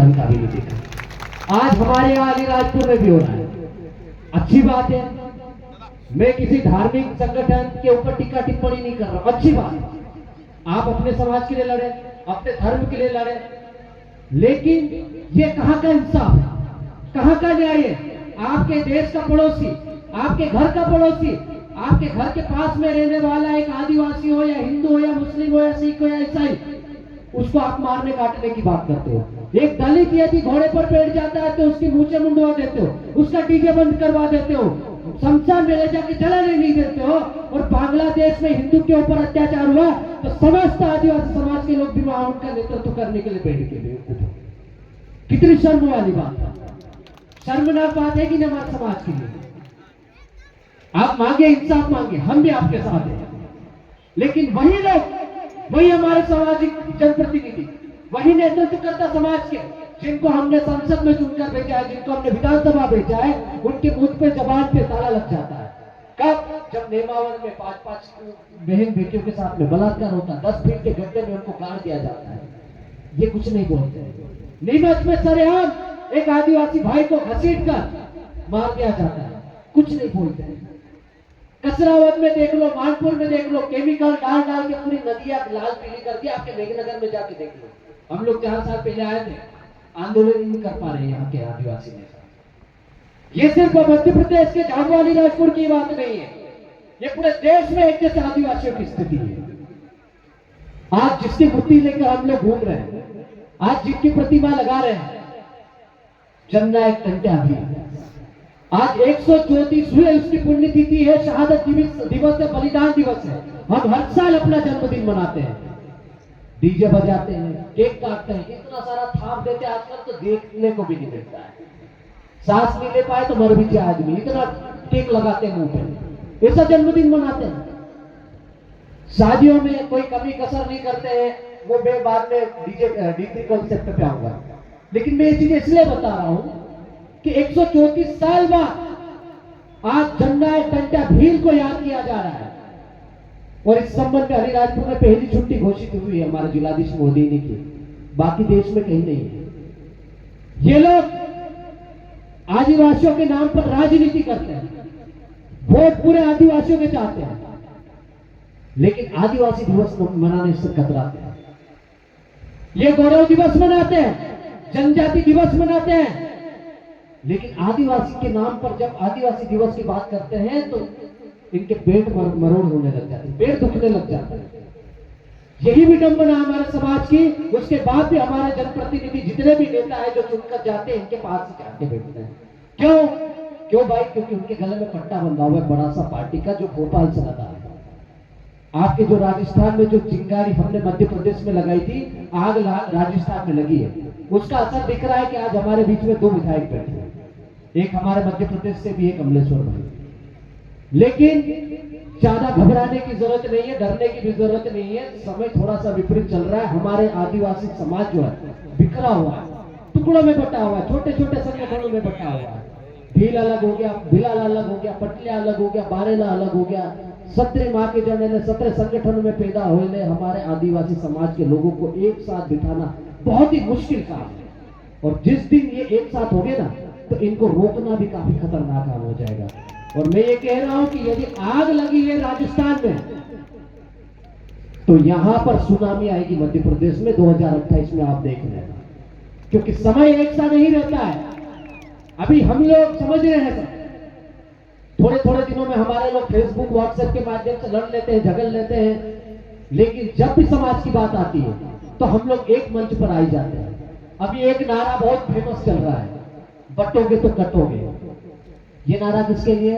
ढंग का भी नहीं देखा। आज हमारे यहाँ अलीराजपुर में भी हो रहा है, अच्छी बात है। मैं किसी धार्मिक संगठन के ऊपर टीका टिप्पणी नहीं कर रहा, अच्छी बात है। आप अपने समाज के लिए लड़े, अपने धर्म के लिए लड़े, लेकिन ये कहां का इंसाफ है, कहां का न्याय है? आपके देश का पड़ोसी, आपके घर का पड़ोसी, आपके घर के पास में रहने वाला एक आदिवासी हो या हिंदू हो या मुस्लिम हो या सिख हो या ईसाई, उसको आप मारने काटने की बात करते हो। एक दलित यदि घोड़े पर बैठ जाता है तो उसकी मूंछें मुंडवा देते हो, उसका डीजे बंद करवा देते हो, शमशान में ले जाके जलाने नहीं देते हो। और बांग्लादेश में हिंदू के ऊपर अत्याचार हुआ तो समस्त आदिवासी समाज के लोग भी वहां उनका नेतृत्व करने के लिए बैठ के। कितनी शर्म वाली बात है, शर्मनाक बात है कि नहीं हमारे समाज के लिए। आप मांगे इंसाफ मांगे, हम भी आपके साथ हैं, लेकिन वही लोग, वही हमारे सामाजिक जनप्रतिनिधि, वही नेतृत्व करता समाज के, जिनको हमने संसद में चुनकर भेजा है, जिनको हमने विधानसभा भेजा है, उनके मुंह पे जबान पे ताला लग जाता है। कब? जब नेमावर में 5-5 बहन बेटियों के साथ में बलात्कार होता है, 10 फीट के गड्ढे में उनको गाड़ दिया जाता है, ये कुछ नहीं बोलते। नीमच में सरेआम एक आदिवासी भाई को घसीट कर मार दिया जाता है, कुछ नहीं बोलते। कसरावत में देख लो, मानपुर में देख लो, केमिकल डाल डाल के पूरी नदियां लाल पीली कर दी। आपके मेघनगर में जाके देख लो, हम लोग 4 साल पहले आए थे, आंदोलन नहीं कर पा रहे यहाँ के आदिवासी नेता। ये सिर्फ मध्य प्रदेश के झाबुआ अलीराजपुर की बात नहीं है, ये पूरे देश में एक जैसे आदिवासियों की स्थिति है। आज जिसकी मूर्ति लेकर हम लोग घूम रहे हैं, आज जिनकी प्रतिमा लगा रहे हैं, जननायक टंट्या भी आज 134वीं उसकी पुण्यतिथि है, शहादत दिवस है, बलिदान दिवस है। हम हर साल अपना जन्मदिन मनाते हैं, डीजे बजाते हैं, केक काटते हैं, इतना सारा थाप देते हैं, आजकल तो देखने को भी नहीं मिलता है। सांस नहीं ले पाए तो मर भी जाए आदमी, इतना केक लगाते हैं मुंह पे, ऐसा जन्मदिन मनाते हैं। शादियों में कोई कमी कसर नहीं करते हैं, वो मैं बाद में डीजे कॉन्सेप्ट पे आऊंगा, लेकिन मैं ये चीज इसलिए बता रहा हूं कि 134 साल बाद आज जननायक टंट्या भील को याद किया जा रहा है। और इस संबंध में अलीराजपुर में पहली छुट्टी घोषित हुई है हमारे जिलाधीश मोदी ने की, बाकी देश में कहीं नहीं है। ये लोग आदिवासियों के नाम पर राजनीति करते हैं, वोट पूरे आदिवासियों के चाहते हैं, लेकिन आदिवासी दिवस मनाने से कतराते हैं। ये गौरव दिवस मनाते हैं, जनजाति दिवस मनाते हैं, लेकिन आदिवासी के नाम पर जब आदिवासी दिवस की बात करते हैं तो इनके पेट मरोड़ होने लग जाते हैं, पेट दुखने लग जाते हैं। यही विडंबना हमारे समाज की। उसके बाद भी हमारे जनप्रतिनिधि जितने भी नेता है जो चुनकर जाते हैं, इनके पास ही जाके बैठते हैं। क्यों भाई? क्योंकि उनके गले में पट्टा बंधा हुआ है बड़ा सा पार्टी का, जो भोपाल से लगा है। आपके जो राजस्थान में जो चिंगारी हमने मध्य प्रदेश में लगाई थी, आग राजस्थान में लगी है, उसका असर दिख रहा है कि आज हमारे बीच में 2 विधायक बैठे हैं, एक हमारे मध्य प्रदेश से भी, एक अमलेश्वर भाई। लेकिन ज्यादा घबराने की जरूरत नहीं है, डरने की भी जरूरत नहीं है। समय थोड़ा सा विपरीत चल रहा है। हमारे आदिवासी समाज जो है बिखरा हुआ है, टुकड़ों में बटा हुआ है, छोटे छोटे संगठनों में बटा हुआ है। भील अलग हो गया, भिलाल अलग हो गया, पटलिया अलग हो गया, बारेला अलग हो गया। 17 माह के जने 17 संगठनों में पैदा हुए हमारे आदिवासी समाज के लोगों को एक साथ बिठाना बहुत ही मुश्किल काम है। और जिस दिन ये एक साथ हो गए ना, तो इनको रोकना भी काफी खतरनाक काम हो जाएगा। और मैं ये कह रहा हूं कि यदि आग लगी है राजस्थान में, तो यहां पर सुनामी आएगी मध्य प्रदेश में 2028 में, आप देख लेना। क्योंकि समय एक सा नहीं रहता है। अभी हम लोग समझ रहे हैं सर, थोड़े थोड़े दिनों में हमारे लोग फेसबुक व्हाट्सएप के माध्यम से लड़ लेते हैं, झगड़ लेते हैं, लेकिन जब भी समाज की बात आती है तो हम लोग एक मंच पर आ ही जाते हैं। अभी एक नारा बहुत फेमस चल रहा है, बटोगे तो कटोगे। ये नारा किसके लिए?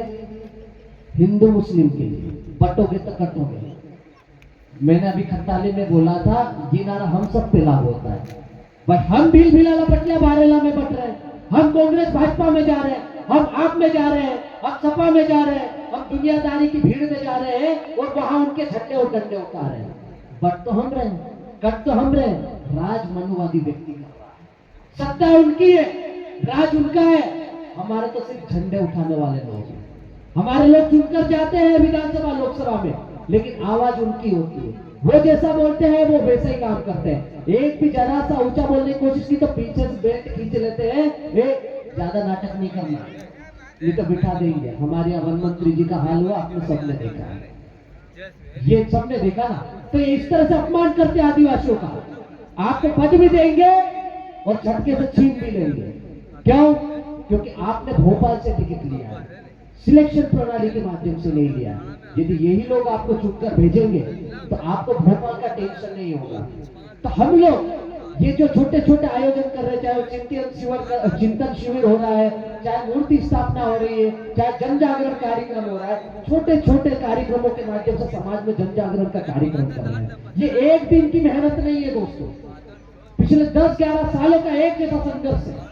हिंदू मुस्लिम के लिए। बटोगे तो कटोगे। मैंने अभी खट्टाली में बोला था, ये नारा हम सब पे लागू होता है। भाई हम भील भिलाला पटलिया बारेला में बट रहे हैं, हम कांग्रेस भाजपा में जा रहे हैं, हम आप में जा रहे हैं, हम सपा में जा रहे हैं, हम दुनियादारी की भीड़ में जा रहे हैं और वहां उनके झंडे और डंडे उतार रहे हैं। बट तो हम रहे, कट तो हम रहे। राज मनुवादी व्यक्ति कर रहा है, सत्ता उनकी है, राज उनका है। हमारे तो सिर्फ झंडे उठाने वाले लोग हैं। हमारे लोग चुनकर जाते हैं विधानसभा लोकसभा में, लेकिन आवाज उनकी होती है। वो जैसा बोलते हैं वो वैसा ही काम करते हैं। एक भी जरा सा ऊंचा बोलने की कोशिश की तो पीछे से बेल्ट खींच लेते हैं, ज्यादा नाटक नहीं करना, ये तो बिठा देंगे। हमारे यहाँ वन मंत्री जी का हाल हुआ, आपने सबने देखा है, ये सबने देखा ना। तो इस तरह से अपमान करते आदिवासियों का, आपको पद भी देंगे और झटके से छीन भी लेंगे। क्यों? क्योंकि आपने भोपाल से टिकट लिया है, सिलेक्शन प्रणाली के माध्यम से नहीं लिया। यदि यही लोग आपको चुनकर भेजेंगे तो आपको भोपाल का टेंशन नहीं होगा। तो हम लोग ये जो छोटे छोटे आयोजन कर रहे हैं, चाहे चिंतन शिविर हो रहा है, चाहे मूर्ति स्थापना हो रही है, चाहे जन जागरण कार्यक्रम हो रहा है, छोटे छोटे कार्यक्रमों के माध्यम से समाज में जन जागरण का कार्यक्रम कर रहे हैं। ये एक दिन की मेहनत नहीं है दोस्तों, पिछले 10-11 सालों का एक जैसा संघर्ष है।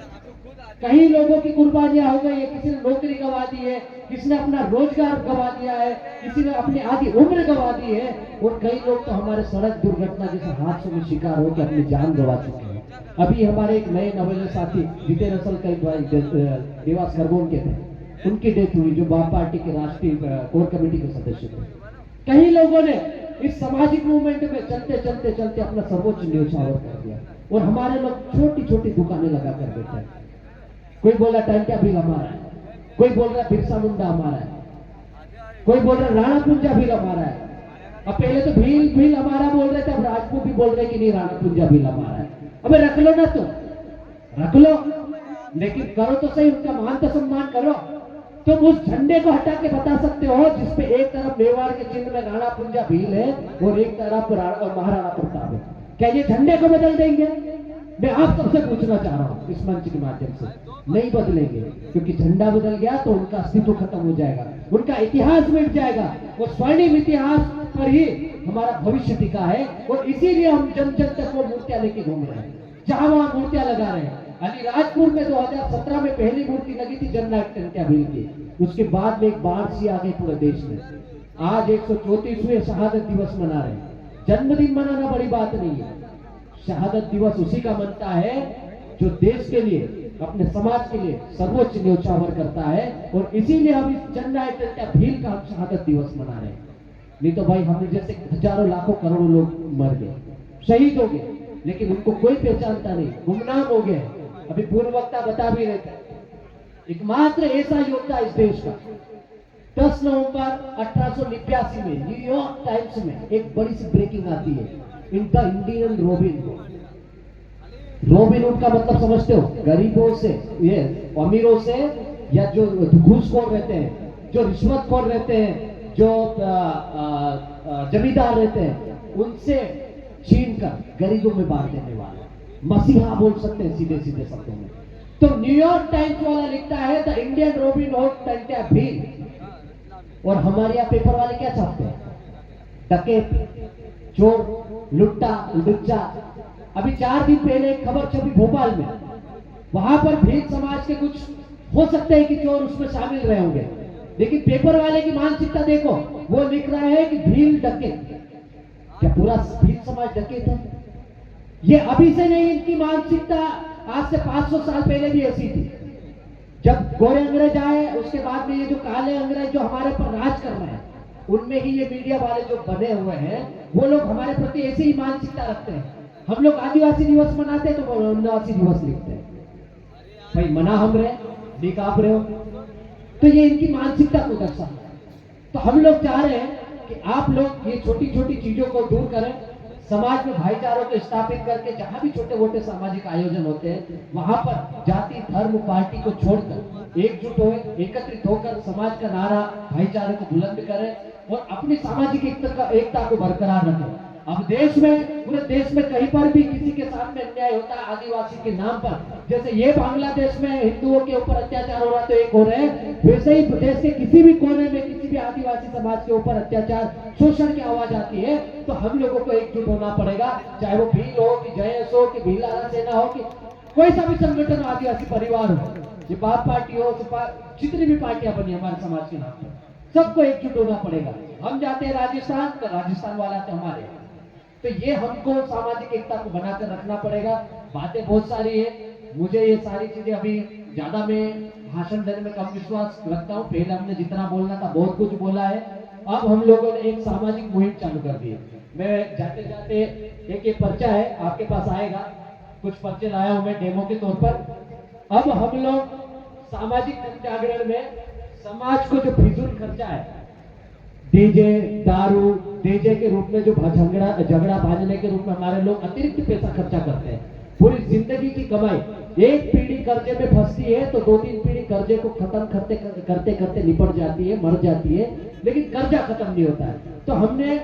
कई लोगों की कुर्बानियां हो गई है, किसी ने नौकरी गंवा दी है, किसी ने अपना रोजगार गंवा दिया है, किसी ने अपनी आधी उम्र गंवा दी है, और कई लोग तो हमारे सड़क दुर्घटना जैसे हादसों में शिकार होकर अपनी जान गंवा चुके हैं। अभी हमारे एक नए नवेले साथी जीते रसल देवास खरगोन के थे, उनकी डेथ हुई, जो बाप पार्टी के राष्ट्रीय कोर कमेटी के सदस्य थे। कई लोगों ने इस सामाजिक मूवमेंट में चलते चलते चलते अपना सर्वोच्च न्यौछावर कर दिया, और हमारे लोग छोटी छोटी दुकानें लगा कर बैठे हैं। कोई बोल रहा टंट्या भील हमारा है, कोई बोल रहा बिरसा मुंडा हमारा है, कोई बोल रहा राणा पुंजा भील हमारा है। अब पहले तो भील भील हमारा बोल रहे थे, अब राजपूत भी बोल रहे कि नहीं राणा पुंजा भील हमारा है। अबे रख लो ना, तुम रख लो, लेकिन करो तो सही, उनका मान तो सम्मान करो। तुम उस झंडे को हटा के बता सकते हो जिसपे एक तरफ मेवाड़ के चिन्ह में राणा पुंजा भील है और एक तरफ महाराणा प्रताप है, क्या ये झंडे को बदल देंगे? मैं आप सबसे पूछना चाह रहा हूं इस मंच के माध्यम से, नहीं बदलेंगे, क्योंकि झंडा बदल गया तो उनका अस्तित्व खत्म हो जाएगा, उनका इतिहास मिट जाएगा। वो स्वर्णिम इतिहास पर ही हमारा भविष्य टिका है, और इसीलिए हम जन जन तक वो मूर्तियां लेके घूम रहे हैं, जहां वहां मूर्तियां लगा रहे हैं। अलीराजपुर में 2017 में पहली मूर्ति लगी थी जननायक टंट्या भील की, उसके बाद में एक बाढ़ सी आ गई पूरे देश में। आज 134वें शहादत दिवस मना रहे हैं। जन्मदिन मनाना बड़ी बात नहीं है, शहादत दिवस उसी का मनता है जो देश के लिए, अपने समाज के लिए सर्वोच्च न्यौछावर करता है, और इसीलिए हम इस जननायक टंट्या भील का शहादत दिवस मना रहे हैं। नहीं तो भाई हमें जैसे हजारों लाखों करोड़ों लोग मर गए, शहीद हो गए, लेकिन उनको कोई पहचानता नहीं, गुमनाम हो गए। अभी पूर्व वक्ता बता भी रहे थे, एकमात्र ऐसा योद्धा इस देश का 10 नवंबर 1889 में न्यूयॉर्क टाइम्स में एक बड़ी सी ब्रेकिंग आती है, इनका Indian robin hood. Robin hood का मतलब समझते हो? गरीबों से, ये अमीरों से, या जो घूसखोर रहते हैं, जो रिश्वतखोर रहते हैं, जो जमींदार रहते हैं, उनसे छीन कर गरीबों में बांट देने वाला मसीहा बोल सकते हैं सीधे सीधे शब्दों में। तो न्यूयॉर्क टाइम्स वाला लिखता है the Indian robin hood Tantya Bhil, और हमारे यहाँ पेपर वाले क्या छापते हैं? डकैत, चोर, लुट्टा, लुच्चा। अभी 4 दिन पहले एक खबर छपी भोपाल में, वहां पर भील समाज के कुछ हो सकते हैं कि चोर उसमें शामिल रहे होंगे, लेकिन पेपर वाले की मानसिकता देखो, वो लिख रहा है कि भील डकैत। क्या पूरा भील समाज डकैत है? ये अभी से नहीं, इनकी मानसिकता आज से 500 साल पहले भी ऐसी थी। जब गोरे अंग्रेज आए, उसके बाद में ये जो काले अंग्रेज जो हमारे पर राज कर रहे हैं, उनमें ही ये मीडिया वाले जो बने हुए हैं, वो लोग हमारे प्रति ऐसी ही मानसिकता रखते हैं। हम लोग आदिवासी दिवस मनाते हैं तो वो आदिवासी दिवस लिखते हैं, भाई मना हम रहे, लिख आप रहे हो, तो ये इनकी मानसिकता को दर्शाता है। तो हम लोग चाह रहे हैं कि आप लोग ये छोटी छोटी चीजों को दूर करें, समाज में भाईचारों को स्थापित करके जहां भी छोटे मोटे सामाजिक आयोजन होते हैं, वहां पर जाति धर्म पार्टी को छोड़कर एकजुट हो, एकत्रित होकर समाज का नारा भाईचारे को बुलंद करें और अपनी सामाजिक एकता को बरकरार रखें। अब देश में, पूरे देश में कहीं पर भी किसी के साथ में अन्याय होता है आदिवासी के नाम पर, जैसे ये बांग्लादेश में हिंदुओं के ऊपर अत्याचार हो रहा है तो एक हो रहे हैं, वैसे ही देश के किसी भी कोने में किसी भी आदिवासी समाज के ऊपर अत्याचार शोषण की आवाज आती है, तो हम लोगों को एकजुट होना पड़ेगा। चाहे वो भील हो कि जयस हो कि भील सेना हो कि कोई सा भी संगठन हो, आदिवासी परिवार हो, ये बाप पार्टी हो, जितनी भी पार्टियां बनी हमारे समाज के नाम पर, सबको एकजुट होना पड़ेगा। हम जाते हैं राजस्थान तो राजस्थान वाला तो हमारे, तो ये हमको सामाजिक एकता को बनाकर रखना पड़ेगा। बातें बहुत सारी है, मुझे ये सारी चीजें अभी ज्यादा मैं भाषण देने में कम विश्वास रखता हूँ। पहले हमने जितना बोलना था बहुत कुछ बोला है, अब हम लोगों ने एक सामाजिक मुहिम चालू कर दी है। मैं जाते जाते एक पर्चा है आपके पास आएगा, कुछ पर्चे लाया हूं मैं डेमो के तौर पर। अब हम लोग सामाजिक जन जागरण में समाज को जो फिजूल खर्चा है, डीजे दारू डीजे के रूप में जो झगड़ा बांधने के रूप में हमारे लोग अतिरिक्त पैसा खर्चा करते हैं, पूरी जिंदगी की कमाई, एक पीढ़ी कर्जे में फंसती है तो 2-3 पीढ़ी कर्जे को खत्म करते करते करते निपट जाती है, मर जाती है, लेकिन कर्जा खत्म नहीं होता है। तो हमने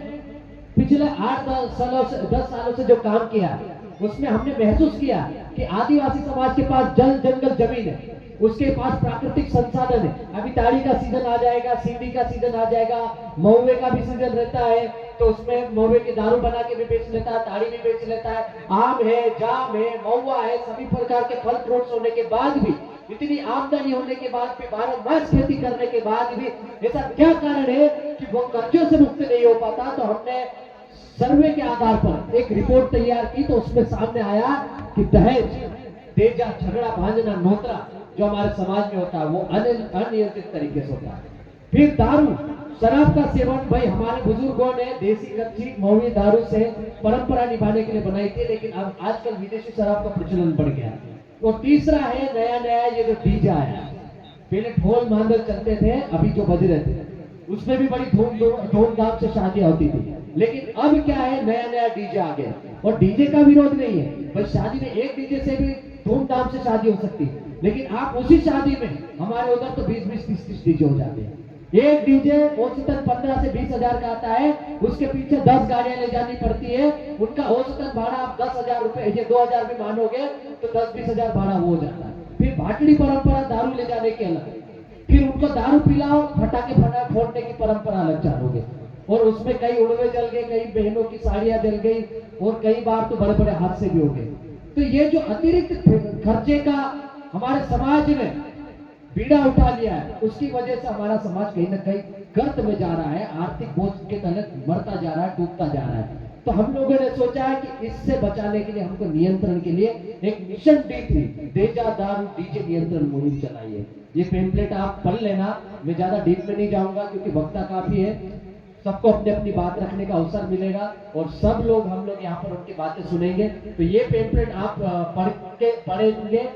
पिछले 8-10 सालों से जो काम किया उसमें हमने महसूस किया कि आदिवासी समाज के पास जल जंगल जमीन है, उसके पास प्राकृतिक संसाधन है। अभी ताड़ी का सीजन आ जाएगा, सीढ़ी का सीजन आ जाएगा, महुए का भी सीजन रहता है, तो उसमें महुए की दारू बना के भी बेच लेता है, ताड़ी भी बेच लेता है, आम है, जाम है, महुआ है, सभी प्रकार के फल फ्रूट्स होने के बाद भी, इतनी आमदनी होने के बाद भी, 12 मास खेती करने के बाद भी ऐसा क्या कारण है कि वो कर्जों से मुक्त नहीं हो पाता। तो हमने सर्वे के आधार पर एक रिपोर्ट तैयार की, तो उसमें सामने आया कि दहेज, तेजा, झगड़ा बांधना, नोतरा जो हमारे समाज में होता है वो अनियंत्रित तरीके से होता है। फिर दारू, शराब का सेवन, भाई हमारे बुजुर्गों ने देसी कच्ची महुई दारू से परंपरा निभाने के लिए बनाई थी, लेकिन अब आजकल विदेशी शराब का प्रचलन बढ़ गया। और तीसरा है नया ये जो डीजे आया, पहले ढोल मांदल चलते थे, अभी जो बज रहे थे उसमें भी बड़ी धूमधाम से शादियां होती थी, लेकिन अब क्या है, नया डीजे आ गया। और डीजे का विरोध नहीं है, बस शादी में एक डीजे से भी धूमधाम से शादी हो सकती है, लेकिन आप उसी शादी में हमारे उधर तो 20-20, 30-30 डीजे हो जाते हैं। एक डीजे औसतन 15 से 20 हजार का आता है, उसके पीछे 10 गाड़ियां ले जानी पड़ती है, उनका औसतन भाड़ा आप 10,000 रुपए, ये 2,000 भी मानोगे तो 10-20 हजार भाड़ा हो जाता है। फिर भाटड़ी परंपरा, दारू ले जाने के अलग, फिर उनको दारू पिलाओ, फटाके फोड़ने की परंपरा अलग चालू हो गई, और उसमें कई उड़वे जल गए, कई बहनों की साड़ियां जल गई, और कई बार तो बड़े बड़े हादसे भी हो गए। तो ये जो अतिरिक्त खर्चे का हमारे समाज ने बीड़ा उठा लिया है, उसकी वजह से हमारा समाज कहीं ना कहीं गर्त में जा रहा है, आर्थिक बोझ के तहत मरता जा रहा है, डूबता जा रहा है। तो हम लोगों ने सोचा है कि इससे बचाने के लिए हमको नियंत्रण के लिए एक मिशन D3 तेजा दारू डीजे नियंत्रण मुहिम चलाई है। ये पेम्पलेट आप पढ़ लेना, मैं ज्यादा डीप में नहीं जाऊंगा क्योंकि वक्ता काफी है, सबको अपनी अपनी बात रखने का अवसर मिलेगा और सब लोग हम लोग यहाँ पर उनकी बातें सुनेंगे। तो ये पेम्पलेट आप पढ़ेंगे,